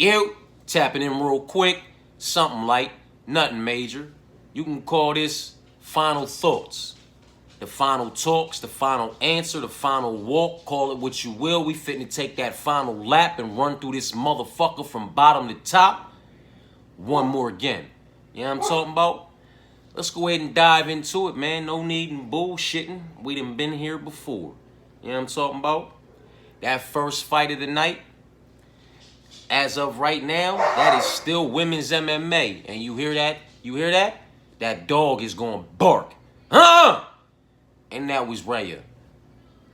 You tapping in real quick, something light, nothing major. You can call this final thoughts, the final talks, the final answer, the final walk. Call it what you will. We fitting to take that final lap and run through this motherfucker from bottom to top. One more again. You know what I'm talking about? Let's go ahead and dive into it, man. No need in bullshitting. We done been here before. You know what I'm talking about? That first fight of the night, as of right now, that is still women's MMA. And you hear that? You hear that? That dog is going to bark. Huh? And that was Rhea,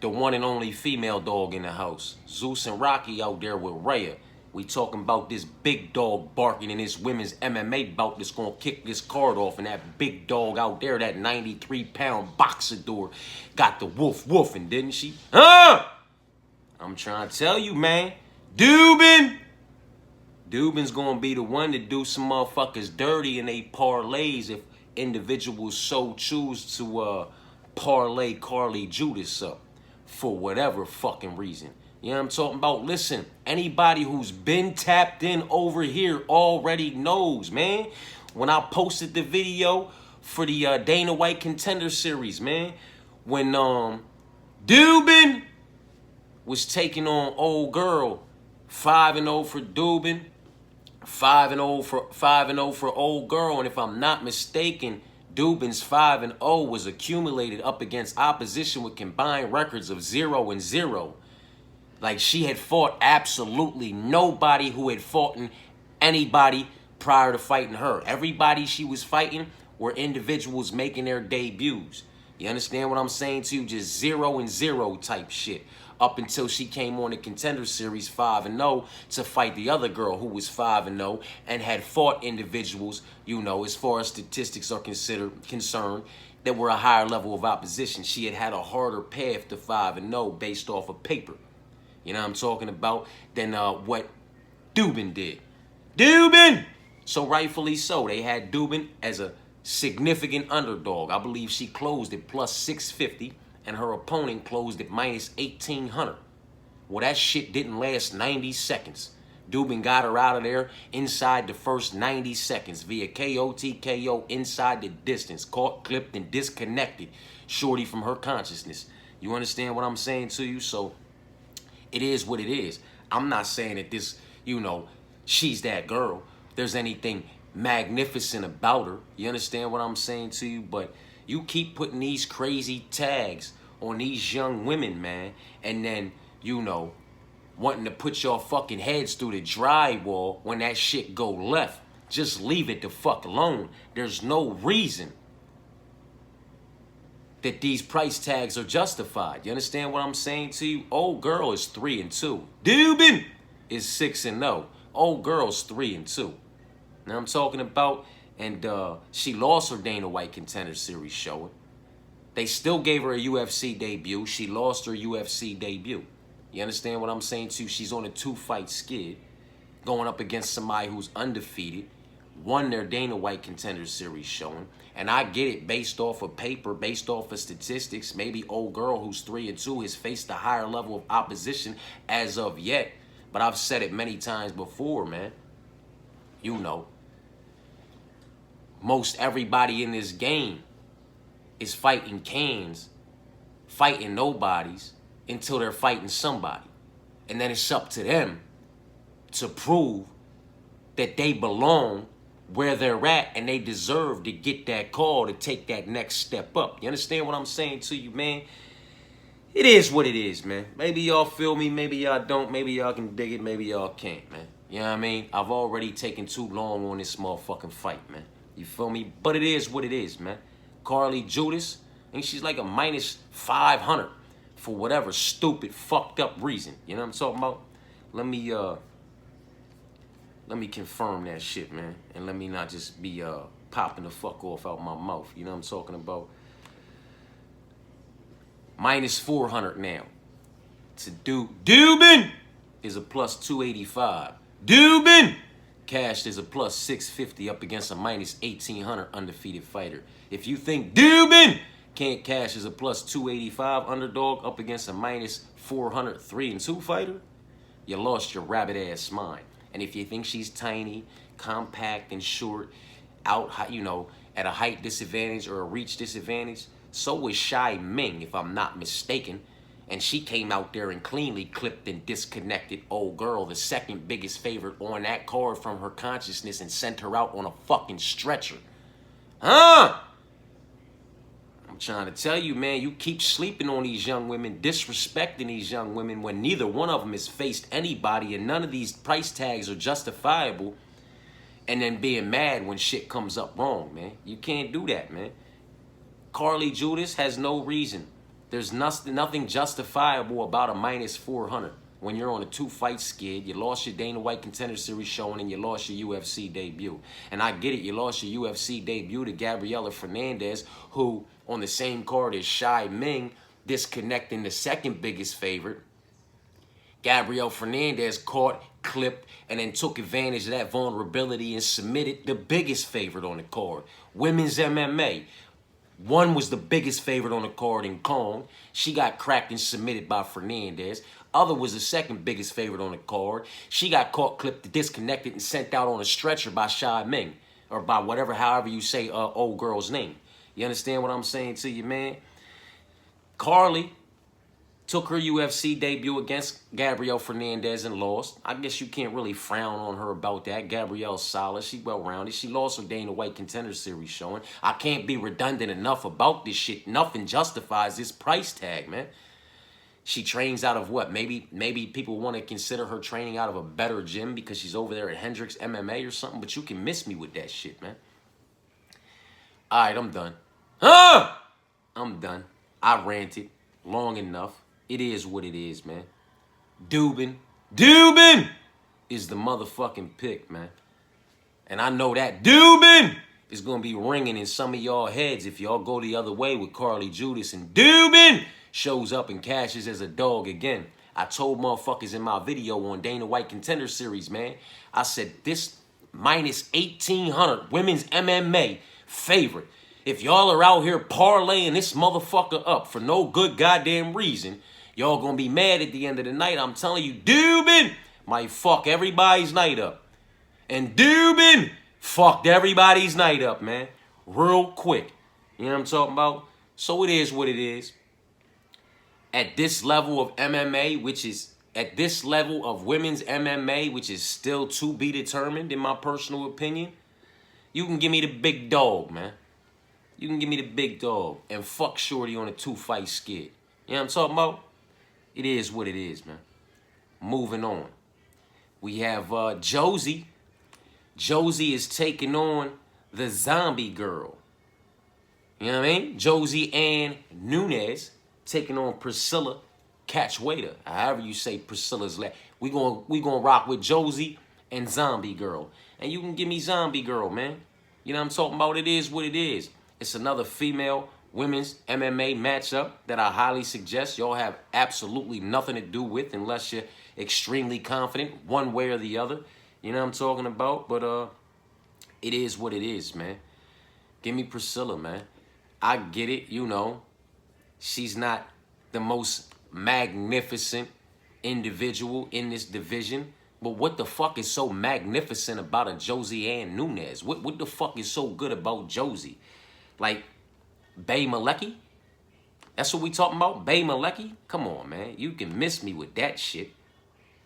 the one and only female dog in the house. Zeus and Rocky out there with Rhea. We talking about this big dog barking in this women's MMA bout that's going to kick this card off. And that big dog out there, that 93-pound boxador, got the woof woofing, didn't she? Huh? I'm trying to tell you, man. Dubin's gonna be the one to do some motherfuckers dirty in they parlays if individuals so choose to parlay Carly Judas up for whatever fucking reason. You know what I'm talking about? Listen, anybody who's been tapped in over here already knows, man. When I posted the video for the Dana White Contender Series, man, when Dubin was taking on old girl, 5-0 for Dubin, 5-0 for old girl, and if I'm not mistaken, Dubin's 5-0 was accumulated up against opposition with combined records of 0-0. Like, she had fought absolutely nobody who had fought anybody prior to fighting her. Everybody she was fighting were individuals making their debuts. You understand what I'm saying to you? Just 0-0 type shit. Up until she came on the Contender Series 5-0 to fight the other girl who was 5-0 and had fought individuals, you know, as far as statistics are concerned, that were a higher level of opposition. She had a harder path to 5-0 based off of paper. You know what I'm talking about? Than what Dubin did. Dubin! So rightfully so. They had Dubin as a significant underdog. I believe she closed at plus 650. And her opponent closed at minus 1,800. Well, that shit didn't last 90 seconds. Dubin got her out of there inside the first 90 seconds via KO, TKO, inside the distance. Caught, clipped, and disconnected Shorty from her consciousness. You understand what I'm saying to you? So, it is what it is. I'm not saying that this, you know, she's that girl. There's anything magnificent about her. You understand what I'm saying to you? But you keep putting these crazy tags on these young women, man, and then, you know, wanting to put your fucking heads through the drywall when that shit go left. Just leave it the fuck alone. There's no reason that these price tags are justified. You understand what I'm saying to you? Old girl is 3-2. Dubin is 6-0. Old girl's 3-2. Now I'm talking about, and she lost her Dana White Contender Series showing. They still gave her a UFC debut. She lost her UFC debut. You understand what I'm saying to you? She's on a 2-fight skid, going up against somebody who's undefeated, won their Dana White Contender Series showing. And I get it, based off of paper, based off of statistics, maybe old girl who's 3-2 has faced a higher level of opposition as of yet. But I've said it many times before, man. You know, most everybody in this game is fighting cans, fighting nobodies until they're fighting somebody. And then it's up to them to prove that they belong where they're at and they deserve to get that call to take that next step up. You understand what I'm saying to you, man? It is what it is, man. Maybe y'all feel me, maybe y'all don't, maybe y'all can dig it, maybe y'all can't, man. You know what I mean? I've already taken too long on this motherfucking fight, man. You feel me? But it is what it is, man. Carly Judas, I think she's like a minus 500 for whatever stupid, fucked up reason. You know what I'm talking about? Let me confirm that shit, man. And let me not just be popping the fuck off out my mouth. You know what I'm talking about? Minus 400 now. To Dubin is a plus 285. Dubin cashed is a plus 650 up against a minus 1,800 undefeated fighter. If you think Dubin can't cash as a plus 285 underdog up against a minus 400 3-2 fighter, you lost your rabbit ass mind. And if you think she's tiny, compact, and short, out, at a height disadvantage or a reach disadvantage, so was Shai Ming, if I'm not mistaken. And she came out there and cleanly clipped and disconnected old girl, the second biggest favorite on that card, from her consciousness and sent her out on a fucking stretcher. Huh? I'm trying to tell you, man, you keep sleeping on these young women, disrespecting these young women when neither one of them has faced anybody and none of these price tags are justifiable, and then being mad when shit comes up wrong, man. You can't do that, man. Carly Judas has no reason. There's nothing justifiable about a minus 400 when you're on a 2-fight skid. You lost your Dana White Contender Series showing and you lost your UFC debut. And I get it, you lost your UFC debut to Gabriela Fernandez, who on the same card as Shai Ming, disconnecting the second biggest favorite. Gabrielle Fernandez caught, clipped, and then took advantage of that vulnerability and submitted the biggest favorite on the card. Women's MMA. One was the biggest favorite on the card in Kong. She got cracked and submitted by Fernandez. Other was the second biggest favorite on the card. She got caught, clipped, disconnected, and sent out on a stretcher by Shai Ming. Or by however you say old girl's name. You understand what I'm saying to you, man? Carly took her UFC debut against Gabrielle Fernandez and lost. I guess you can't really frown on her about that. Gabrielle's solid. She well-rounded. She lost her Dana White Contender Series showing. I can't be redundant enough about this shit. Nothing justifies this price tag, man. She trains out of what? Maybe people want to consider her training out of a better gym because she's over there at Hendricks MMA or something, but you can miss me with that shit, man. All right, I'm done. I'm done. I ranted long enough. It is what it is, man. Dubin is the motherfucking pick, man. And I know that Dubin is going to be ringing in some of y'all heads if y'all go the other way with Carly Judas and Dubin shows up and cashes as a dog again. I told motherfuckers in my video on Dana White Contender Series, man, I said this minus 1,800 women's MMA favorite. If y'all are out here parlaying this motherfucker up for no good goddamn reason, y'all gonna be mad at the end of the night. I'm telling you, Dubin might fuck everybody's night up. And Dubin fucked everybody's night up, man. Real quick. You know what I'm talking about? So it is what it is. At this level of MMA, at this level of women's MMA, which is still to be determined, in my personal opinion, you can give me the big dog, man. You can give me the big dog and fuck Shorty on a 2-fight skid. You know what I'm talking about? It is what it is, man. Moving on. We have Josie. Josie is taking on the zombie girl. You know what I mean? Josie Ann Nunez taking on Priscilla Catchwaiter. However you say Priscilla's last. We gonna rock with Josie and Zombie Girl. And you can give me Zombie Girl, man. You know what I'm talking about? It is what it is. It's another female women's MMA matchup that I highly suggest y'all have absolutely nothing to do with unless you're extremely confident one way or the other. You know what I'm talking about? But it is what it is, man. Give me Priscilla, man. I get it, you know. She's not the most magnificent individual in this division. But what the fuck is so magnificent about a Josie Ann Nunez? What the fuck is so good about Josie? Like, Bay Malecki? That's what we talking about? Bay Malecki? Come on, man. You can miss me with that shit.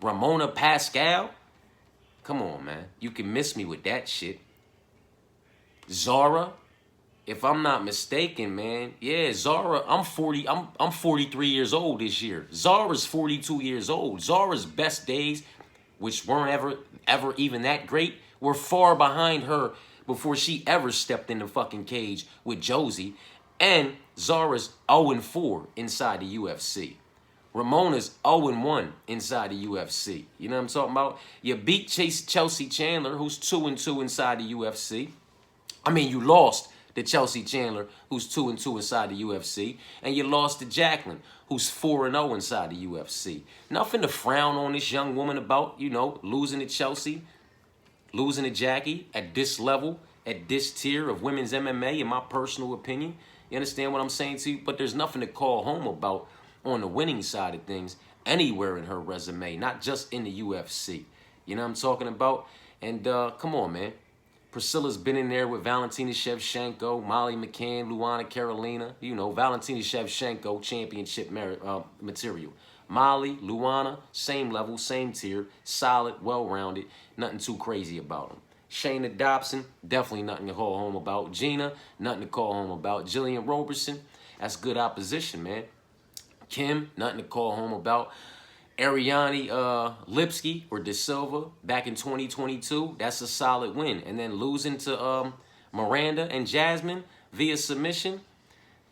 Ramona Pascal? Come on, man. You can miss me with that shit. Zara? If I'm not mistaken, man. Yeah, Zara, I'm 43 years old this year. Zara's 42 years old. Zara's best days, which weren't ever even that great, were far behind her before she ever stepped in the fucking cage with Josie. And Zara's 0-4 inside the UFC. Ramona's 0-1 inside the UFC. You know what I'm talking about? You beat Chelsea Chandler, who's 2-2 inside the UFC. I mean, you lost to Chelsea Chandler, who's 2-2 inside the UFC. And you lost to Jacqueline, who's 4-0 inside the UFC. Nothing to frown on this young woman about, you know, losing to Chelsea, losing to Jackie at this level, at this tier of women's MMA, in my personal opinion. You understand what I'm saying to you? But there's nothing to call home about on the winning side of things anywhere in her resume, not just in the UFC. You know what I'm talking about? And come on, man. Priscilla's been in there with Valentina Shevchenko, Molly McCann, Luana Carolina. You know, Valentina Shevchenko, championship material. Molly, Luana, same level, same tier, solid, well-rounded, nothing too crazy about them. Shayna Dobson, definitely nothing to call home about. Gina, nothing to call home about. Jillian Robertson, that's good opposition, man. Kim, nothing to call home about. Ariane Lipsky or De Silva back in 2022, that's a solid win. And then losing to Miranda and Jasmine via submission,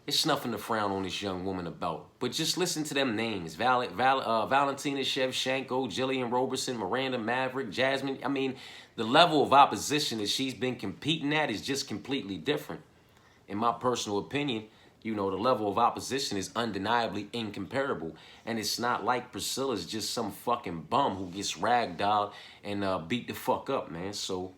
it's nothing to frown on this young woman about. But just listen to them names. Valentina Shevchenko, Jillian Robertson, Miranda Maverick, Jasmine. I mean, the level of opposition that she's been competing at is just completely different. In my personal opinion, you know, the level of opposition is undeniably incomparable. And it's not like Priscilla's just some fucking bum who gets ragdolled and beat the fuck up, man. So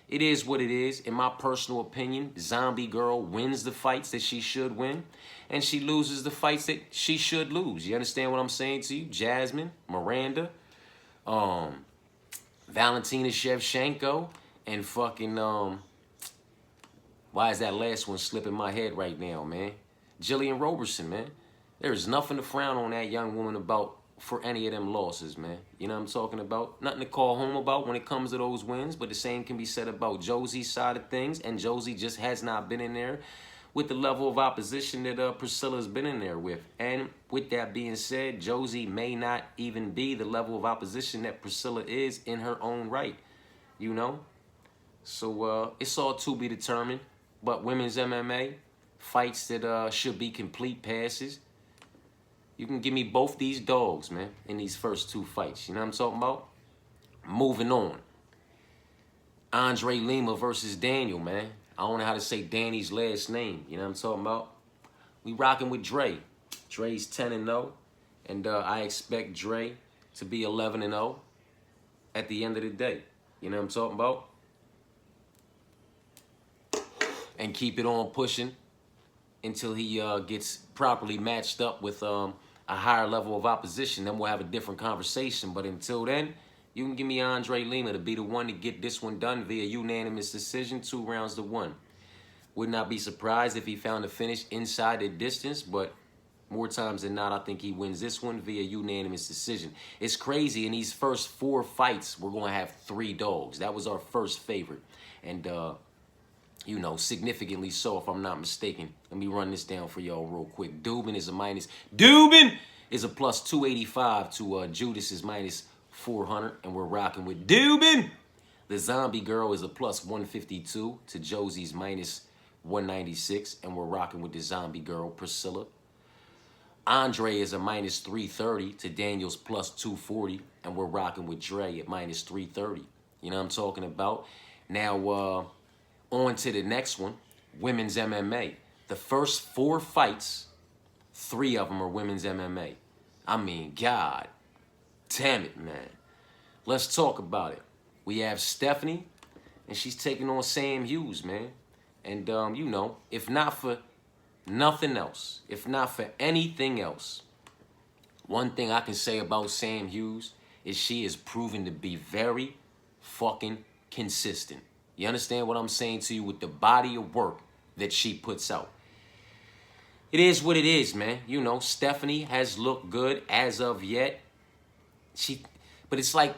it is what it is. In my personal opinion, Zombie Girl wins the fights that she should win. And she loses the fights that she should lose. You understand what I'm saying to you? Jasmine, Miranda, Valentina Shevchenko, and fucking, why is that last one slipping my head right now, man? Jillian Robertson, man. There's nothing to frown on that young woman about for any of them losses, man. You know what I'm talking about? Nothing to call home about when it comes to those wins, but the same can be said about Josie's side of things, and Josie just has not been in there with the level of opposition that Priscilla's been in there with. And with that being said, Josie may not even be the level of opposition that Priscilla is in her own right, you know? So it's all to be determined, but women's MMA, fights that should be complete passes. You can give me both these dogs, man, in these first two fights. You know what I'm talking about? Moving on. Andre Lima versus Daniel, man. I don't know how to say Danny's last name. You know what I'm talking about? We rocking with Dre. Dre's 10-0. And I expect Dre to be 11-0 at the end of the day. You know what I'm talking about? And keep it on pushing until he gets properly matched up with a higher level of opposition. Then we'll have a different conversation. But until then, you can give me Andre Lima to be the one to get this one done via unanimous decision, 2 rounds to 1. Would not be surprised if he found a finish inside the distance, but more times than not, I think he wins this one via unanimous decision. It's crazy. In these first 4 fights, we're going to have 3 dogs. That was our first favorite. And, you know, significantly so, if I'm not mistaken. Let me run this down for y'all real quick. Dubin is a plus 285 to Judas is minus 400, and we're rocking with Dubin. The Zombie Girl is a plus 152 to Josie's minus 196, and we're rocking with the Zombie Girl, Priscilla. Andre is a minus 330 to Daniel's plus 240, and we're rocking with Dre at minus 330. You know what I'm talking about? Now, on to the next one, women's MMA. The first 4 fights, 3 of them are women's MMA. I mean, God damn it, man. Let's talk about it. We have Stephanie, and she's taking on Sam Hughes, man. And, you know, if not for nothing else, if not for anything else, one thing I can say about Sam Hughes is she is proven to be very fucking consistent. You understand what I'm saying to you with the body of work that she puts out? It is what it is, man. You know, Stephanie has looked good as of yet. But it's like,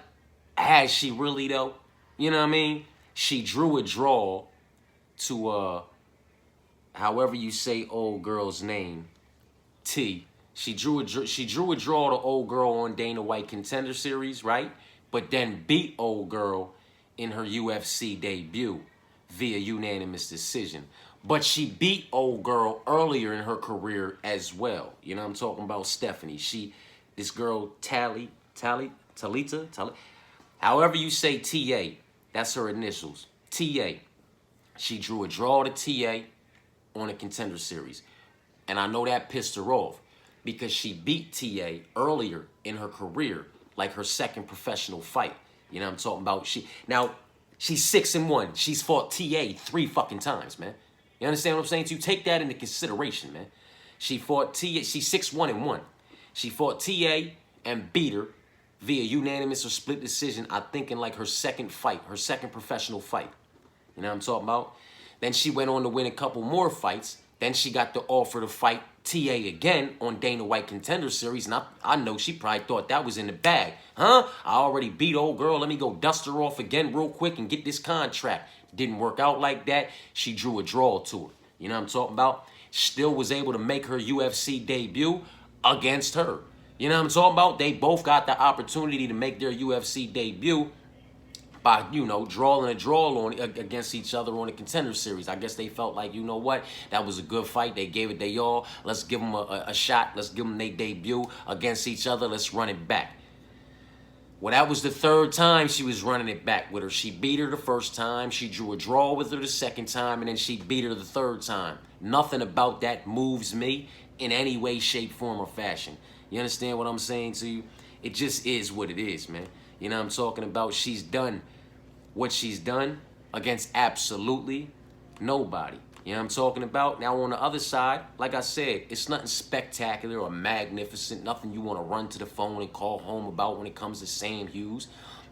has she really though? You know what I mean? She drew a draw to, however you say old girl's name, T. She drew a draw to old girl on Dana White Contender Series, right? But then beat old girl in her UFC debut via unanimous decision. But she beat old girl earlier in her career as well. You know what I'm talking about? Stephanie. This girl, Talita, however you say TA, that's her initials. TA. She drew a draw to TA on a Contender Series. And I know that pissed her off because she beat TA earlier in her career, like her second professional fight. You know what I'm talking about? She's 6-1. She's fought TA 3 fucking times, man. You understand what I'm saying to you? Take that into consideration, man. She fought TA. She's 6-1-1. She fought TA and beat her via unanimous or split decision, I think in like her second fight, her second professional fight. You know what I'm talking about? Then she went on to win a couple more fights. Then she got the offer to fight TA again on Dana White Contender Series. And I know she probably thought that was in the bag. Huh? I already beat old girl. Let me go dust her off again real quick and get this contract. Didn't work out like that. She drew a draw to her. You know what I'm talking about? Still was able to make her UFC debut against her. You know what I'm talking about? They both got the opportunity to make their UFC debut by, you know, drawing a draw on against each other on the Contender Series. I guess they felt like, you know what, that was a good fight. They gave it their all. Let's give them a shot. Let's give them their debut against each other. Let's run it back. Well, that was the third time she was running it back with her. She beat her the first time. She drew a draw with her the second time, and then she beat her the third time. Nothing about that moves me in any way, shape, form, or fashion. You understand what I'm saying to you? It just is what it is, man. You know what I'm talking about? She's done what she's done against absolutely nobody. You know what I'm talking about? Now, on the other side, like I said, it's nothing spectacular or magnificent, nothing you want to run to the phone and call home about when it comes to Sam Hughes.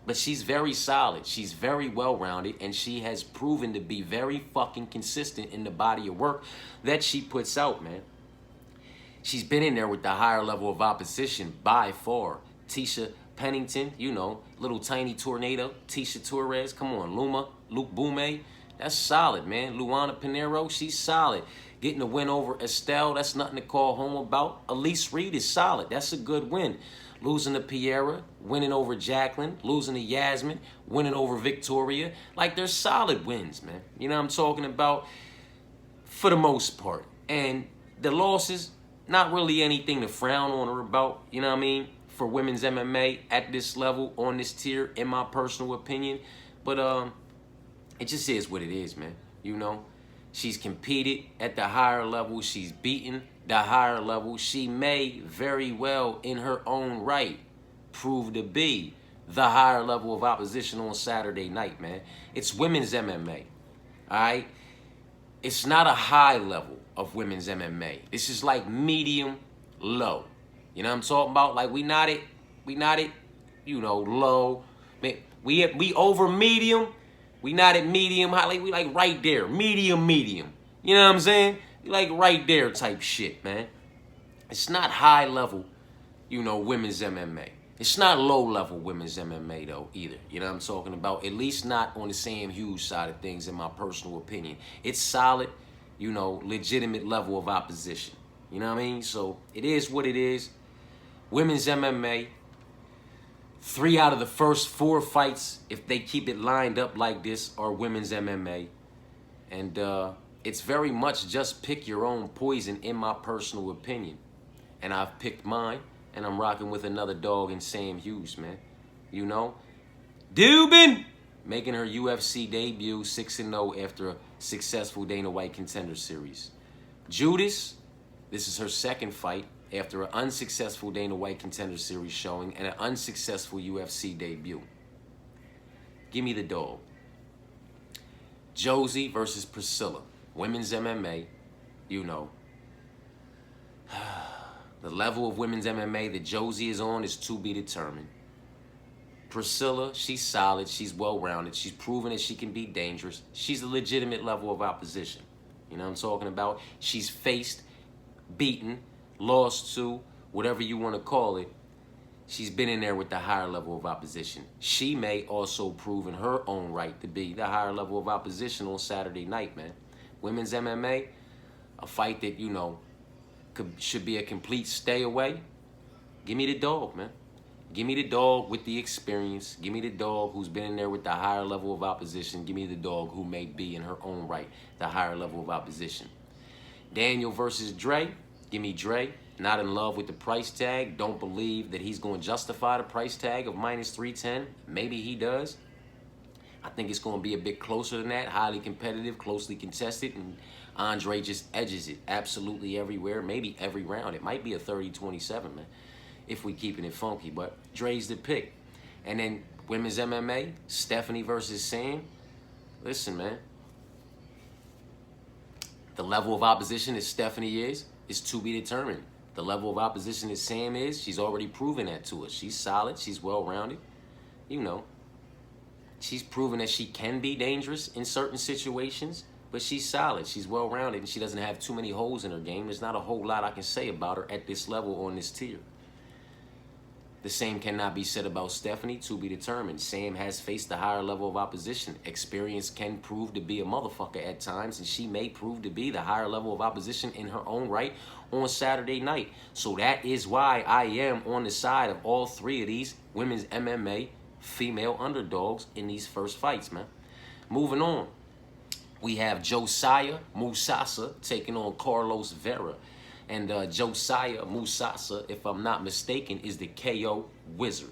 But she's very solid. She's very well-rounded, and she has proven to be very fucking consistent in the body of work that she puts out, man. She's been in there with the higher level of opposition by far. Tisha Pennington, you know, little tiny tornado. Tisha Torres, come on. Luma, Luke Boume, that's solid, man. Luana Pinheiro, she's solid. Getting a win over Estelle, that's nothing to call home about. Elise Reed is solid. That's a good win. Losing to Piera, winning over Jacqueline, losing to Yasmin, winning over Victoria. Like, they're solid wins, man. You know what I'm talking about? For the most part. And the losses, not really anything to frown on or about, you know what I mean? For women's MMA at this level, on this tier, in my personal opinion. But it just is what it is, man. You know, she's competed at the higher level. She's beaten the higher level. She may very well, in her own right, prove to be the higher level of opposition on Saturday night, man. It's women's MMA, all right? It's not a high level of women's MMA. This is like medium low. You know what I'm talking about? Like, we not it, you know, low. We over medium. We not at medium high. Like, we like right there. Medium. You know what I'm saying? We like right there type shit, man. It's not high level, you know, women's MMA. It's not low level women's MMA though either. You know what I'm talking about? At least not on the Sam Hughes side of things, in my personal opinion. It's solid, you know, legitimate level of opposition. You know what I mean? So it is what it is. Women's MMA, 3 out of the first 4 fights, if they keep it lined up like this, are women's MMA. And it's very much just pick your own poison, in my personal opinion. And I've picked mine, and I'm rocking with another dog in Sam Hughes, man. You know? Dubin! Making her UFC debut 6-0 after a successful Dana White Contender Series. Judas, this is her second fight after an unsuccessful Dana White Contender Series showing and an unsuccessful UFC debut. Give me the dog. Josie versus Priscilla. Women's MMA, you know. The level of women's MMA that Josie is on is to be determined. Priscilla, she's solid. She's well-rounded. She's proven that she can be dangerous. She's a legitimate level of opposition. You know what I'm talking about? She's faced, beaten, lost to, whatever you want to call it. She's been in there with the higher level of opposition. She may also prove in her own right to be the higher level of opposition on Saturday night, man. Women's MMA, a fight that, you know, should be a complete stay away. Give me the dog, man. Give me the dog with the experience. Give me the dog who's been in there with the higher level of opposition. Give me the dog who may be in her own right the higher level of opposition. Daniel versus Dre. Give me Dre. Not in love with the price tag. Don't believe that he's going to justify the price tag of -310. Maybe he does. I think it's going to be a bit closer than that. Highly competitive, closely contested, and Andre just edges it absolutely everywhere. Maybe every round. It might be a 30-27, man, if we keeping it funky. But Dre's the pick. And then women's MMA, Stephanie versus Sam. Listen, man. The level of opposition that Stephanie is to be determined. The level of opposition that Sam is, she's already proven that to us. She's solid. She's well-rounded. You know, she's proven that she can be dangerous in certain situations, but she's solid. She's well-rounded, and she doesn't have too many holes in her game. There's not a whole lot I can say about her at this level on this tier. The same cannot be said about Stephanie, to be determined. Sam has faced a higher level of opposition. Experience can prove to be a motherfucker at times, and she may prove to be the higher level of opposition in her own right on Saturday night. So that is why I am on the side of all three of these women's MMA female underdogs in these first fights, man. Moving on, we have Josiah Musasa taking on Carlos Vera. And Josiah Musasa, if I'm not mistaken, is the KO wizard.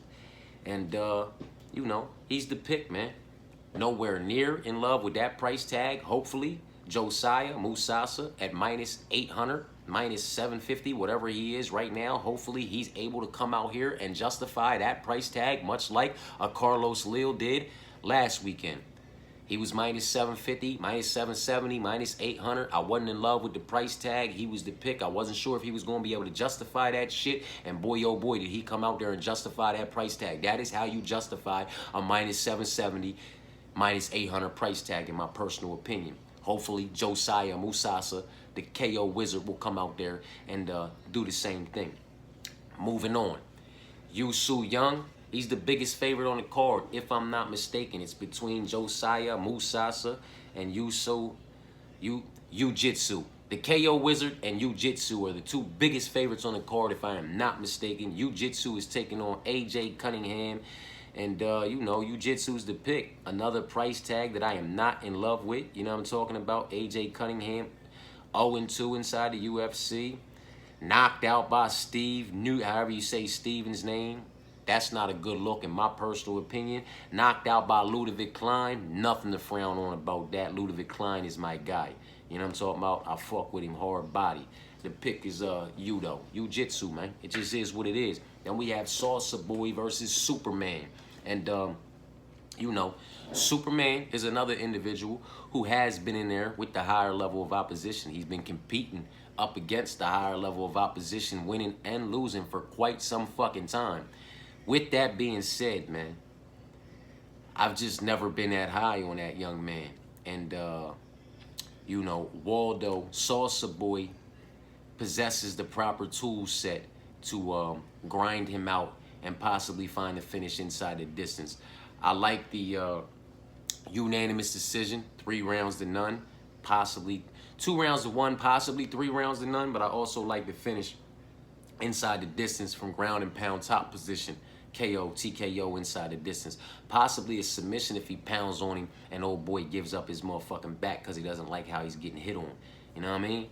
And, you know, he's the pick, man. Nowhere near in love with that price tag. Hopefully, Josiah Musasa at minus 800, minus 750, whatever he is right now. Hopefully, he's able to come out here and justify that price tag, much like a Carlos Lil did last weekend. He was minus 750, minus 770, minus 800. I wasn't in love with the price tag. He was the pick. I wasn't sure if he was going to be able to justify that shit. And boy, oh boy, did he come out there and justify that price tag. That is how you justify a minus 770, minus 800 price tag, in my personal opinion. Hopefully, Josiah Musasa, the KO wizard, will come out there and do the same thing. Moving on. Yu Su Young. He's the biggest favorite on the card, if I'm not mistaken. It's between Josiah Musasa and Jiu-Jitsu. The KO Wizard and Jiu-Jitsu are the two biggest favorites on the card, if I am not mistaken. Jiu-Jitsu is taking on AJ Cunningham. And, you know, Jiu-Jitsu is the pick. Another price tag that I am not in love with. You know what I'm talking about? AJ Cunningham, 0-2 inside the UFC. Knocked out by Steve, however you say Steven's name. That's not a good look in my personal opinion. Knocked out by Ludwig Klein. Nothing to frown on about that. Ludwig Klein is my guy. You know what I'm talking about? I fuck with him hard body. The pick is Jiu-Jitsu, man. It just is what it is. Then we have Salsa Boy versus Superman. And, you know, Superman is another individual who has been in there with the higher level of opposition. He's been competing up against the higher level of opposition, winning and losing for quite some fucking time. With that being said, man, I've just never been that high on that young man. And, you know, Waldo, Salsa Boy, possesses the proper tool set to grind him out and possibly find a finish inside the distance. I like the unanimous decision, 3 rounds to none, possibly 2 rounds to 1, possibly 3 rounds to none, but I also like the finish inside the distance from ground and pound top position. KO, TKO inside the distance. Possibly a submission if he pounds on him and old boy gives up his motherfucking back because he doesn't like how he's getting hit on. You know what I mean?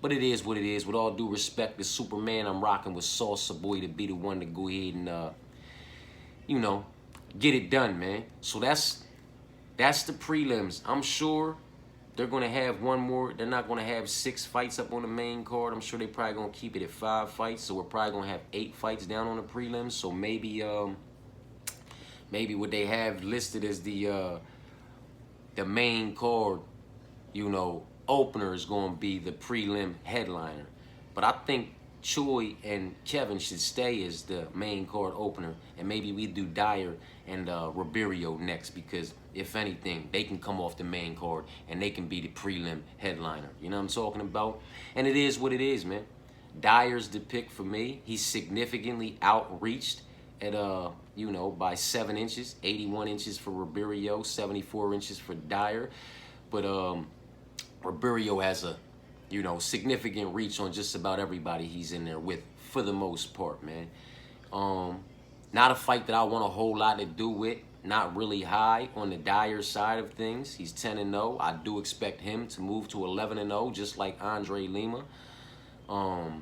But it is what it is. With all due respect to Superman, I'm rocking with Salsa Boy to be the one to go ahead and, you know, get it done, man. So that's the prelims. I'm sure they're going to have one more. They're not going to have 6 fights up on the main card. I'm sure they're probably going to keep it at 5 fights. So we're probably going to have 8 fights down on the prelims. So maybe what they have listed as the main card, you know, opener is going to be the prelim headliner. But I think Choi and Kevin should stay as the main card opener. And maybe we do Dyer and Ribeiro next, because if anything, they can come off the main card and they can be the prelim headliner. You know what I'm talking about? And it is what it is, man. Dyer's the pick for me. He's significantly outreached at, you know, by 7 inches, 81 inches for Ribeiro, 74 inches for Dyer. But Ribeiro has a, you know, significant reach on just about everybody he's in there with, for the most part, man. Not a fight that I want a whole lot to do with. Not really high on the Dyer side of things. He's 10-0. I do expect him to move to 11-0, just like Andre Lima. I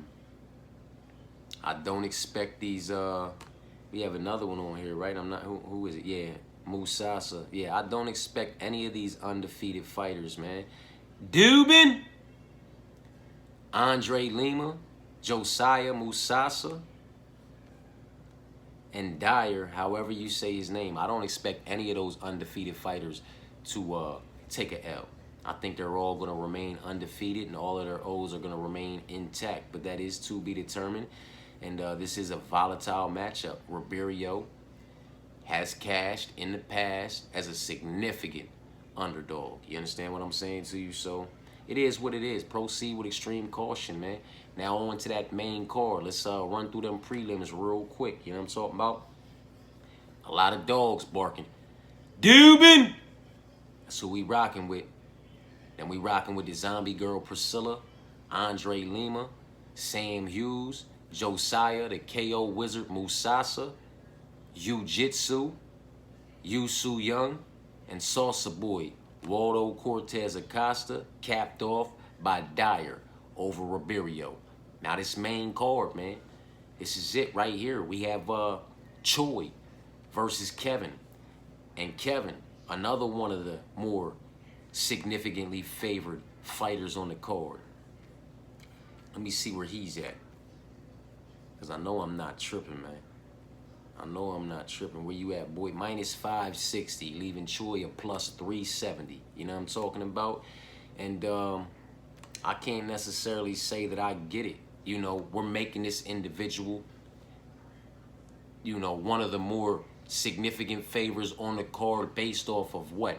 don't expect these. We have another one on here, right? I'm not. Who is it? Yeah, Musasa. Yeah, I don't expect any of these undefeated fighters, man. Dubin, Andre Lima, Josiah Musasa, and Dyer, however you say his name. I don't expect any of those undefeated fighters to take a L. I think they're all going to remain undefeated, and all of their O's are going to remain intact. But that is to be determined. And this is a volatile matchup. Ribeiro has cashed in the past as a significant underdog. You understand what I'm saying to you? So it is what it is. Proceed with extreme caution, man. Now on to that main card. Let's run through them prelims real quick. You know what I'm talking about? A lot of dogs barking. Dubin! That's who we rocking with. Then we rocking with the zombie girl Priscilla, Andre Lima, Sam Hughes, Josiah, the KO wizard Musasa, Jiu-Jitsu, Yusu Young, and Salsa Boy, Waldo Cortez Acosta, capped off by Dyer over Ribeiro. Now this main card, man, this is it right here. We have Choi versus Kevin. And Kevin, another one of the more significantly favored fighters on the card. Let me see where he's at. Because I know I'm not tripping, man. I know I'm not tripping. Where you at, boy? Minus 560, leaving Choi a plus 370. You know what I'm talking about? And I can't necessarily say that I get it. You know, we're making this individual, you know, one of the more significant favors on the card based off of what?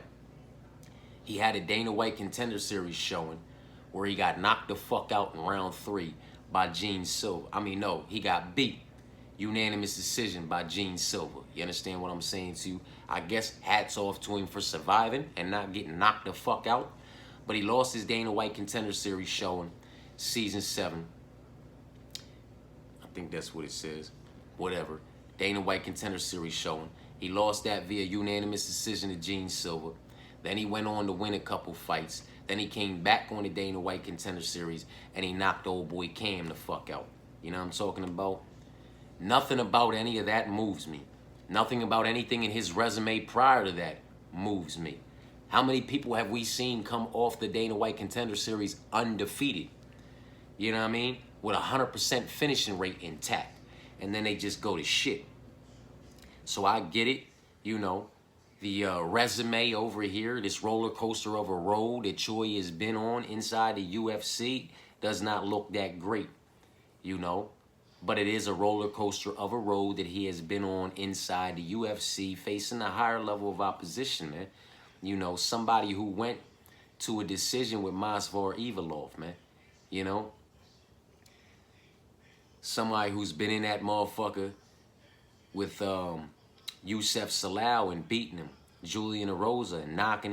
He had a Dana White Contender Series showing where he got knocked the fuck out in round 3 by Gene Silva. I mean, no, he got beat. Unanimous decision by Gene Silva. You understand what I'm saying to you? I guess hats off to him for surviving and not getting knocked the fuck out. But he lost his Dana White Contender Series showing, season 7. I think that's what it says. Whatever. Dana White Contender Series showing. He lost that via unanimous decision to Gene Silva. Then he went on to win a couple fights. Then he came back on the Dana White Contender Series and he knocked old boy Cam the fuck out. You know what I'm talking about? Nothing about any of that moves me. Nothing about anything in his resume prior to that moves me. How many people have we seen come off the Dana White Contender Series undefeated? You know what I mean? With 100% finishing rate intact. And then they just go to shit. So I get it, you know. The resume over here, this roller coaster of a road that Choi has been on inside the UFC does not look that great, you know. But it is a roller coaster of a road that he has been on inside the UFC, facing a higher level of opposition, man. You know, somebody who went to a decision with Masvar Ivalov, man. You know, somebody who's been in that motherfucker with Youssef Salau and beating him, Julian Erosa and knocked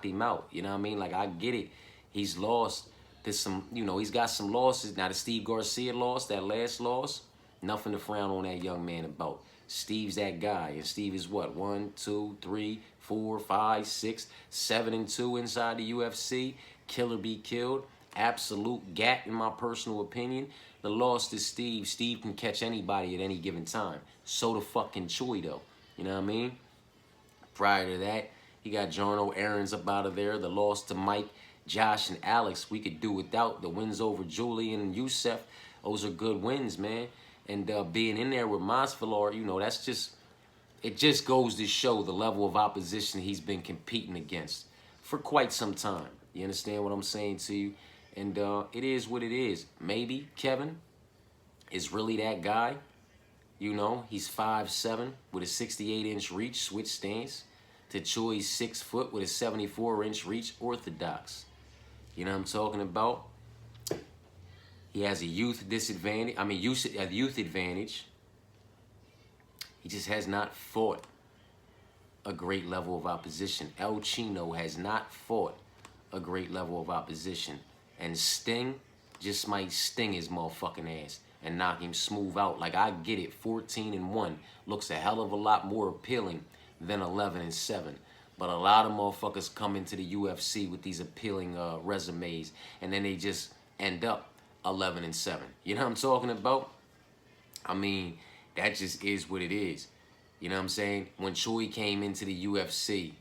him out. You know what I mean? Like, I get it. He's lost. There's some, you know, he's got some losses. Now, the Steve Garcia loss, that last loss, nothing to frown on that young man about. Steve's that guy. And Steve is what? 1, 2, 3, 4, 5, 6, 7 and 2 inside the UFC. Kill or be killed. Absolute gat, in my personal opinion. The loss to Steve. Steve can catch anybody at any given time. So the fucking Choi, though. You know what I mean? Prior to that, he got Jarno Aarons up out of there. The loss to Mike, Josh, and Alex, we could do without. The wins over Julian and Youssef, those are good wins, man. And being in there with Masvidal, you know, that's just, it just goes to show the level of opposition he's been competing against for quite some time. You understand what I'm saying to you? And it is what it is. Maybe Kevin is really that guy. You know, he's 5'7" with a 68-inch reach, switch stance, to Choi's 6 foot with a 74-inch reach, orthodox. You know what I'm talking about? He has a youth disadvantage. I mean, a youth advantage. He just has not fought a great level of opposition. El Chino has not fought a great level of opposition. And Sting just might sting his motherfucking ass and knock him smooth out. Like, I get it. 14-1 looks a hell of a lot more appealing than 11-7. But a lot of motherfuckers come into the UFC with these appealing resumes, and then they just end up 11-7. You know what I'm talking about? I mean, that just is what it is. You know what I'm saying? When Choi came into the UFC,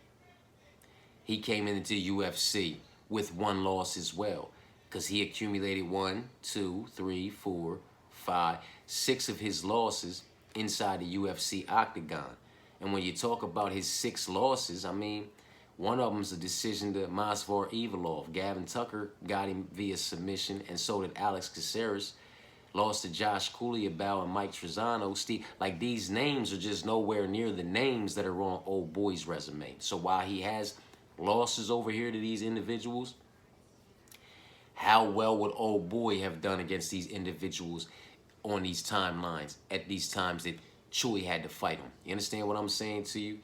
he came into the UFC with 1 loss as well, because he accumulated 1, 2, 3, 4, 5, 6 of his losses inside the UFC octagon. And when you talk about his 6 losses, I mean, One of them's a decision to Masvidal Evilov. Gavin Tucker got him via submission, and so did Alex Caceres. Lost to Josh Coulibaugh and Mike Trezano. Steve, like, these names are just nowhere near the names that are on Old Boy's resume. So while he has losses over here to these individuals, how well would Old Boy have done against these individuals on these timelines at these times that Chewy had to fight him? You understand what I'm saying to you?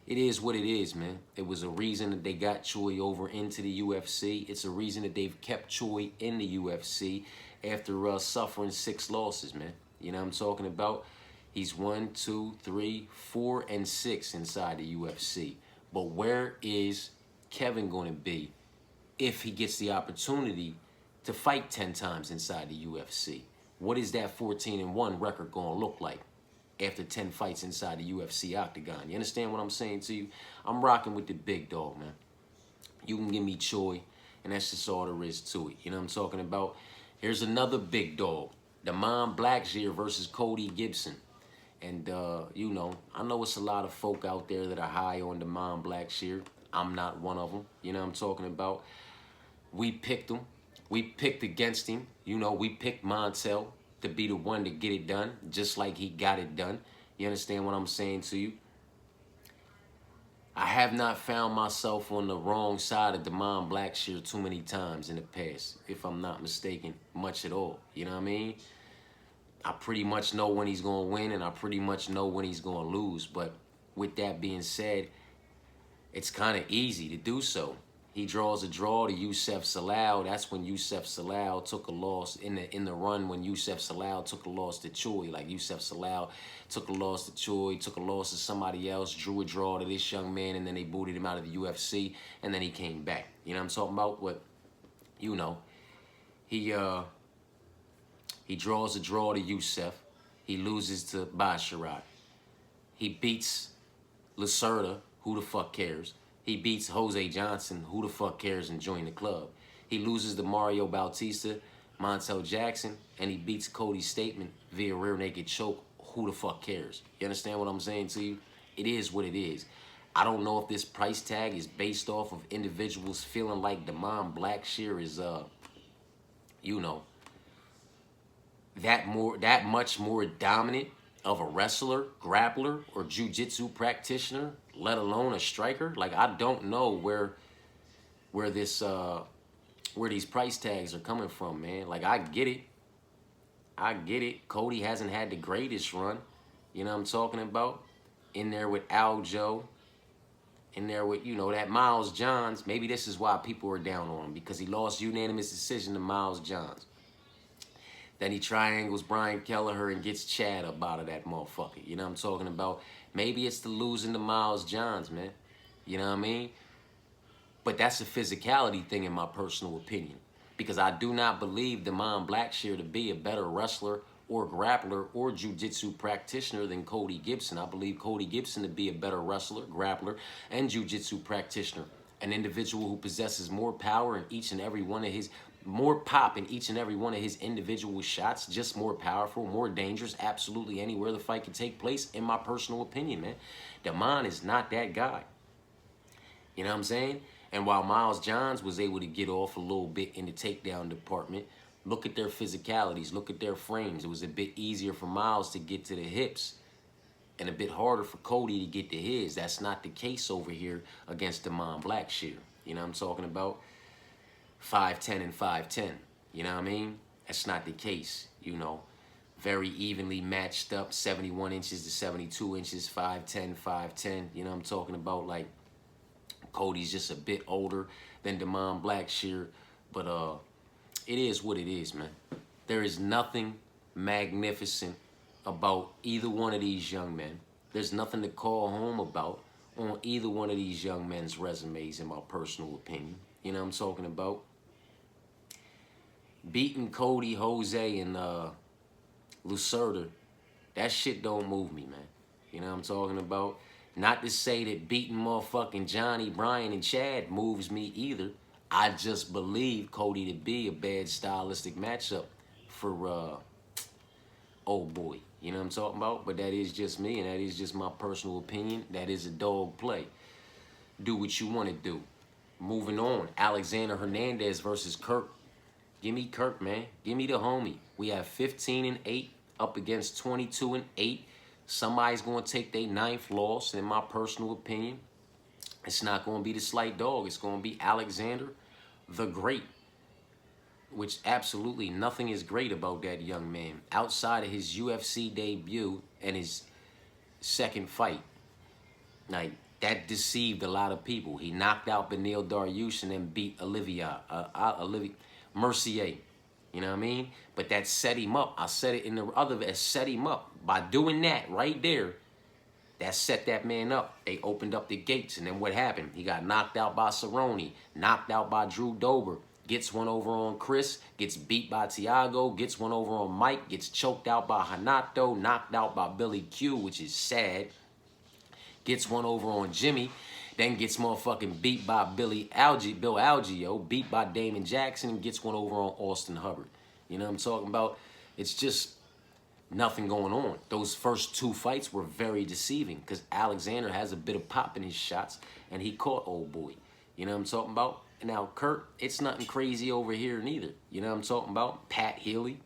It is what it is, man. It was a reason that they got Chewy over into the UFC. It's a reason that they've kept Chewy in the UFC after suffering 6 losses, man. You know what I'm talking about? He's 1, 2, 3, 4, and 6 inside the UFC. But where is Kevin going to be if he gets the opportunity to fight 10 times inside the UFC? What is that 14-1 record going to look like after 10 fights inside the UFC octagon? You understand what I'm saying to you? I'm rocking with the big dog, man. You can give me Choi, and that's just all there is to it. You know what I'm talking about? Here's another big dog, Damon Blackshear versus Cody Gibson. And, you know, I know it's a lot of folk out there that are high on Damon Blackshear. I'm not one of them. You know what I'm talking about? We picked him. We picked against him. You know, we picked Montel to be the one to get it done, just like he got it done. You understand what I'm saying to you? I have not found myself on the wrong side of Damon Blackshear too many times in the past, if I'm not mistaken, much at all. You know what I mean? I pretty much know when he's going to win, and I pretty much know when he's going to lose. But with that being said, it's kind of easy to do so. He draws a draw to Youssef Salao. That's when Youssef Salao took a loss in the run, when Youssef Salao took a loss to Choi. Like, Youssef Salao took a loss to Choi, took a loss to somebody else, drew a draw to this young man, and then they booted him out of the UFC, and then he came back. You know what I'm talking about? What, you know, he draws a draw to Youssef. He loses to Basharat. He beats Lacerda. Who the fuck cares? He beats Jose Johnson. Who the fuck cares? And join the club. He loses to Mario Bautista, Montel Jackson, and he beats Cody Statement via rear naked choke. Who the fuck cares? You understand what I'm saying to you? It is what it is. I don't know if this price tag is based off of individuals feeling like Damon Blackshear is, you know, that much more dominant of a wrestler, grappler, or jiu-jitsu practitioner, let alone a striker. Like, I don't know where these price tags are coming from, man. Like, I get it. I get it. Cody hasn't had the greatest run. You know what I'm talking about? In there with Aljo. In there with, you know, that Miles Johns. Maybe this is why people are down on him, because he lost unanimous decision to Miles Johns. Then he triangles Brian Kelleher and gets Chad up out of that motherfucker. You know what I'm talking about? Maybe it's the losing to Miles Johns, man. You know what I mean? But that's a physicality thing in my personal opinion. Because I do not believe Damon Blackshear to be a better wrestler or grappler or jiu-jitsu practitioner than Cody Gibson. I believe Cody Gibson to be a better wrestler, grappler, and jiu-jitsu practitioner. An individual who possesses more power in each and every one of his, more pop in each and every one of his individual shots, just more powerful, more dangerous, absolutely anywhere the fight can take place, in my personal opinion, man. Damon is not that guy. You know what I'm saying? And while Miles Johns was able to get off a little bit in the takedown department, look at their physicalities, look at their frames. It was a bit easier for Miles to get to the hips and a bit harder for Cody to get to his. That's not the case over here against Damon Blackshear. You know what I'm talking about? 5'10" and 5'10". You know what I mean? That's not the case, you know. Very evenly matched up, 71 inches to 72 inches, 5'10", 5'10". You know what I'm talking about? Like, Cody's just a bit older than Damon Blackshear, but it is what it is, man. There is nothing magnificent about either one of these young men. There's nothing to call home about on either one of these young men's resumes, in my personal opinion. You know what I'm talking about? Beating Cody, Jose, and Lacerda, that shit don't move me, man. You know what I'm talking about? Not to say that beating motherfucking Johnny, Bryan, and Chad moves me either. I just believe Cody to be a bad stylistic matchup for old boy. You know what I'm talking about? But that is just me, and that is just my personal opinion. That is a dog play. do what you want to do. Moving on, Alexander Hernandez versus Kirk. Give me Kirk, man. Give me the homie. We have 15-8 up against 22-8. Somebody's going to take their 9th loss, in my personal opinion. It's not going to be the slight dog. It's going to be Alexander the Great, which absolutely nothing is great about that young man. Outside of his UFC debut and his second fight, like, that deceived a lot of people. He knocked out Beneil Dariush and then beat Olivia Mercier. You know what I mean? But that set him up. I said it in the other, it set him up. By doing that right there, that set that man up. They opened up the gates, and then what happened? He got knocked out by Cerrone, knocked out by Drew Dober, gets one over on Chris, gets beat by Thiago, gets one over on Mike, gets choked out by Hanato, knocked out by Billy Q, which is sad, gets one over on Jimmy, then gets motherfucking beat by Bill Algeo, beat by Damon Jackson, and gets one over on Austin Hubbard. You know what I'm talking about? It's just nothing going on. Those first 2 fights were very deceiving because Alexander has a bit of pop in his shots, and he caught old boy. You know what I'm talking about? Now, Kurt, it's nothing crazy over here neither. You know what I'm talking about? Pat Healy.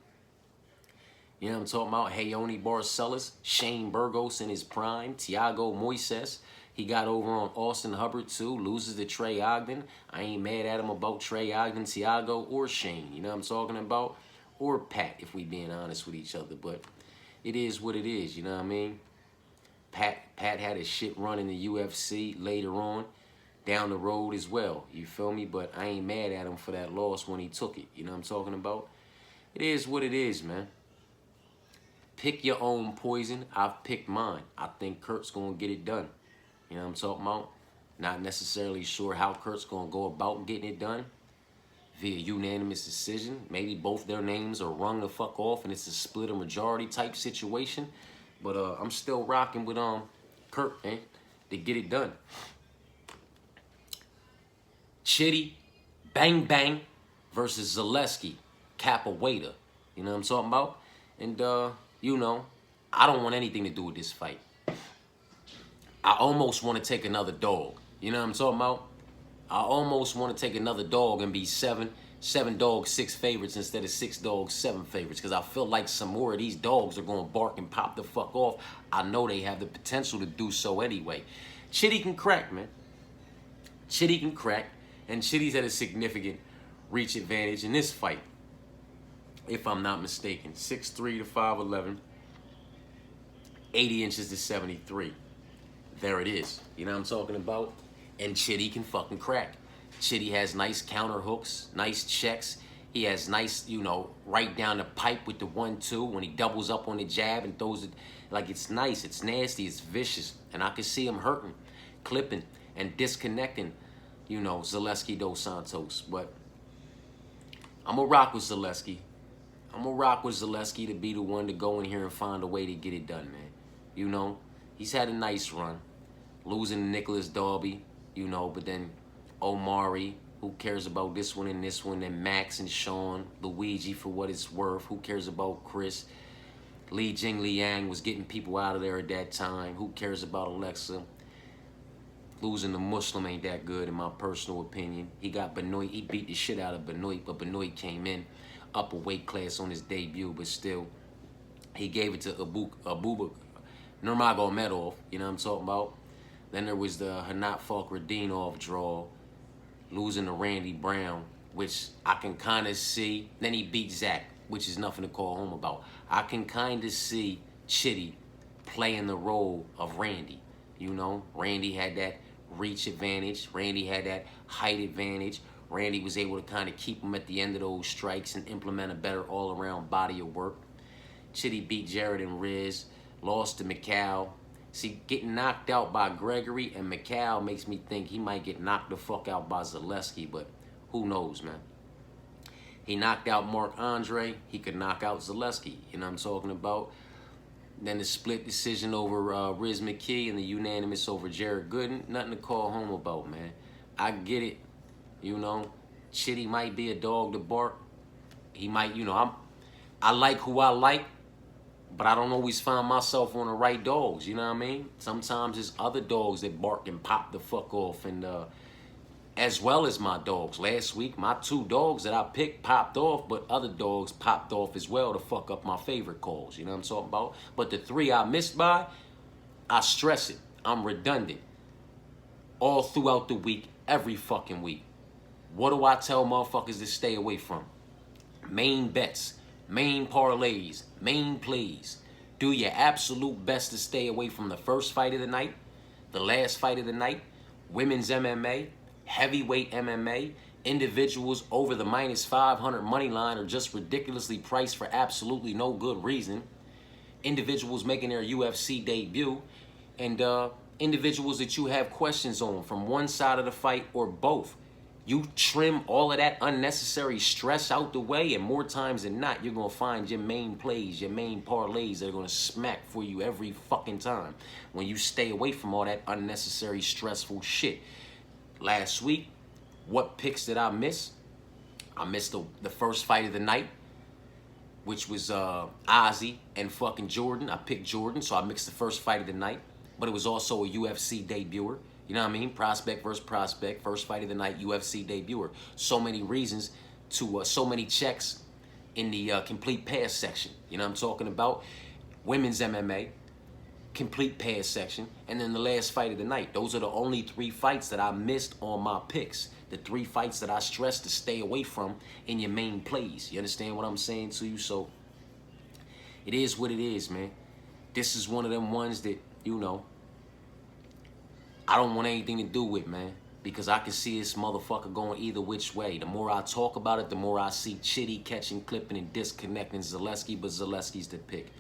You know what I'm talking about? Hayoni Barcelos, Shane Burgos in his prime, Thiago Moises. He got over on Austin Hubbard too, loses to Trey Ogden. I ain't mad at him about Trey Ogden, Thiago, or Shane. You know what I'm talking about? Or Pat, if we being honest with each other. But it is what it is, you know what I mean? Pat had a shit run in the UFC later on, down the road as well. You feel me? But I ain't mad at him for that loss when he took it. You know what I'm talking about? It is what it is, man. Pick your own poison. I've picked mine. I think Kurt's going to get it done. You know what I'm talking about? Not necessarily sure how Kurt's going to go about getting it done via unanimous decision. Maybe both their names are rung the fuck off and it's a split or majority type situation. But I'm still rocking with Kurt, man, to get it done. Chitty Bang Bang versus Zaleski Capoeira. You know what I'm talking about? And you know, I don't want anything to do with this fight. I almost want to take another dog. You know what I'm talking about? I almost want to take another dog and be seven dogs, 6 favorites instead of 6 dogs, 7 favorites. Because I feel like some more of these dogs are going to bark and pop the fuck off. I know they have the potential to do so anyway. Chitty can crack, man. Chitty can crack. And Chitty's at a significant reach advantage in this fight, if I'm not mistaken. 6'3" to 5'11", 80 inches to 73. There it is. You know what I'm talking about? And Chitty can fucking crack. Chitty has nice counter hooks, nice checks. He has nice, you know, right down the pipe with the 1-2 when he doubles up on the jab and throws it. Like, it's nice, it's nasty, it's vicious. And I can see him hurting, clipping, and disconnecting, you know, Zaleski dos Santos. But I'm going to rock with Zaleski. I'm going to rock with Zaleski to be the one to go in here and find a way to get it done, man. You know, he's had a nice run. Losing to Nicholas Darby, you know, but then Omari, who cares about this one and this one, then Max and Sean, Luigi for what it's worth, who cares about Chris, Li Jing Liang was getting people out of there at that time, who cares about Alexa, losing to Muslim ain't that good in my personal opinion. He got Benoit, he beat the shit out of Benoit, but Benoit came in upper weight class on his debut, but still, he gave it to Abuba Nurmagomedov, you know what I'm talking about? Then there was the Hanat Fakhretdinov draw, losing to Randy Brown, which I can kind of see. Then he beat Zach, which is nothing to call home about. I can kind of see Chitty playing the role of Randy. You know, Randy had that reach advantage. Randy had that height advantage. Randy was able to kind of keep him at the end of those strikes and implement a better all-around body of work. Chitty beat Jared and Riz, lost to Macau. See, getting knocked out by Gregory and Macau makes me think he might get knocked the fuck out by Zaleski, but who knows, man. He knocked out Mark Andre. He could knock out Zaleski. You know what I'm talking about? Then the split decision over Riz McKee and the unanimous over Jared Gooden. Nothing to call home about, man. I get it. You know, Chitty might be a dog to bark. He might, you know, I like who I like, But I don't always find myself on the right dogs, you know what I mean? Sometimes it's other dogs that bark and pop the fuck off, and as well as my dogs. Last week, my 2 dogs that I picked popped off, but other dogs popped off as well to fuck up my favorite calls, you know what I'm talking about? But the 3 I missed by, I stress it. I'm redundant. All throughout the week, every fucking week. What do I tell motherfuckers to stay away from? Main bets, main parlays, main plays. Do your absolute best to stay away from the first fight of the night, the last fight of the night, women's MMA, heavyweight MMA, individuals over the -500 money line are just ridiculously priced for absolutely no good reason, individuals making their UFC debut, and individuals that you have questions on from one side of the fight or both. You trim all of that unnecessary stress out the way, and more times than not, you're going to find your main plays, your main parlays that are going to smack for you every fucking time when you stay away from all that unnecessary stressful shit. Last week, what picks did I miss? I missed the first fight of the night, which was Ozzy and fucking Jordan. I picked Jordan, so I mixed the first fight of the night, but it was also a UFC debuter. You know what I mean? Prospect versus prospect, first fight of the night, UFC debuter. So many reasons to, so many checks in the complete pass section. You know what I'm talking about? Women's MMA, complete pass section, and then the last fight of the night. Those are the only 3 fights that I missed on my picks. The 3 fights that I stress to stay away from in your main plays. You understand what I'm saying to you? So it is what it is, man. This is one of them ones that, you know, I don't want anything to do with, man, because I can see this motherfucker going either which way. The more I talk about it, the more I see Chitty catching, clipping, and disconnecting Zaleski, but Zaleski's the pick.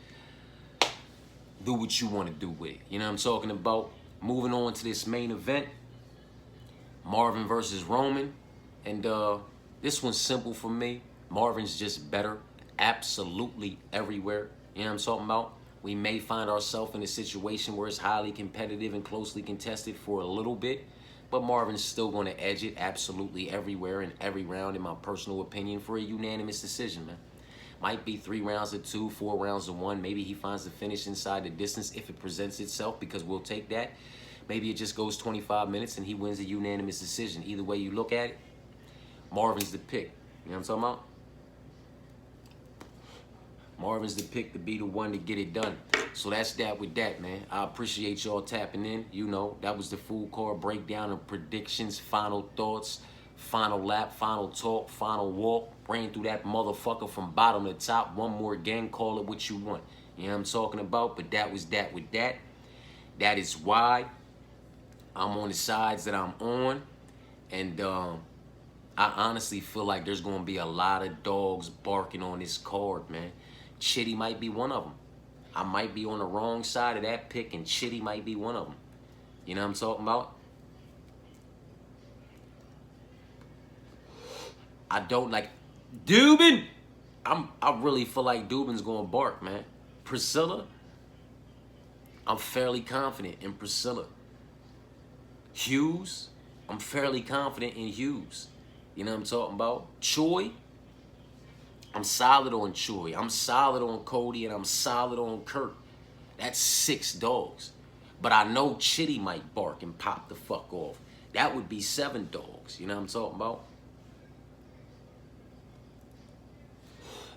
Do what you want to do with it. You know what I'm talking about? Moving on to this main event, Marvin versus Roman. And this one's simple for me. Marvin's just better absolutely everywhere. You know what I'm talking about? We may find ourselves in a situation where it's highly competitive and closely contested for a little bit, but Marvin's still going to edge it absolutely everywhere in every round, in my personal opinion, for a unanimous decision, man. Might be 3 rounds to 2, 4 rounds to 1. Maybe he finds the finish inside the distance if it presents itself, because we'll take that. Maybe it just goes 25 minutes and he wins a unanimous decision. Either way you look at it, Marvin's the pick. You know what I'm talking about? Marvin's the pick to be the one to get it done. So that's that with that, man. I appreciate y'all tapping in. You know, that was the full card breakdown of predictions, final thoughts, final lap, final talk, final walk. Ran through that motherfucker from bottom to top. One more again, call it what you want. You know what I'm talking about? But that was that with that. That is why I'm on the sides that I'm on. And I honestly feel like there's going to be a lot of dogs barking on this card, man. Chitty might be one of them. I might be on the wrong side of that pick, and Chitty might be one of them. You know what I'm talking about? I don't like Dubin. I really feel like Dubin's going to bark, man. Priscilla, I'm fairly confident in Priscilla. Hughes, I'm fairly confident in Hughes. You know what I'm talking about? Choi, I'm solid on Choi. I'm solid on Cody, and I'm solid on Kurt. That's 6 dogs. But I know Chitty might bark and pop the fuck off. That would be 7 dogs. You know what I'm talking about?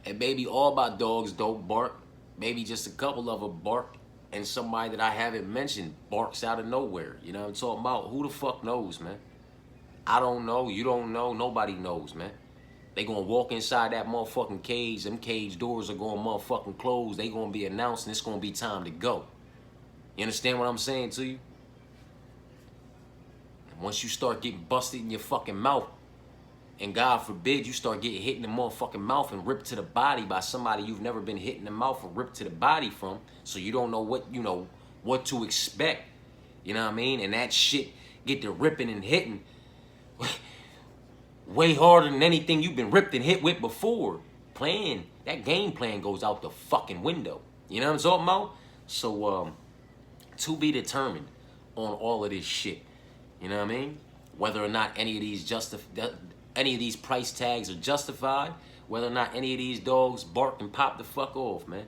And maybe all my dogs don't bark. Maybe just a couple of them bark. And somebody that I haven't mentioned barks out of nowhere. You know what I'm talking about? Who the fuck knows, man? I don't know. You don't know. Nobody knows, man. They gonna walk inside that motherfucking cage. Them cage doors are gonna motherfucking close. They gonna be announced, and it's gonna be time to go. You understand what I'm saying to you? And once you start getting busted in your fucking mouth, and God forbid you start getting hit in the motherfucking mouth and ripped to the body by somebody you've never been hit in the mouth or ripped to the body from, so you don't know what to expect. You know what I mean? And that shit get to ripping and hitting way harder than anything you've been ripped and hit with before. That game plan goes out the fucking window. You know what I'm talking about? So, to be determined on all of this shit. You know what I mean? Whether or not any of these price tags are justified, whether or not any of these dogs bark and pop the fuck off, man.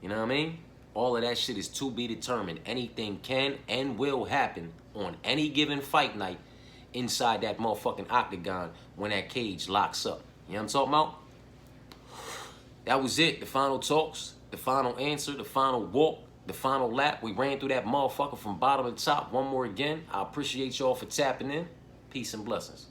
You know what I mean? All of that shit is to be determined. Anything can and will happen on any given fight night inside that motherfucking octagon when that cage locks up. You know what I'm talking about? That was it. The final talks, the final answer, the final walk, the final lap. We ran through that motherfucker from bottom to top. One more again. I appreciate y'all for tapping in. Peace and blessings.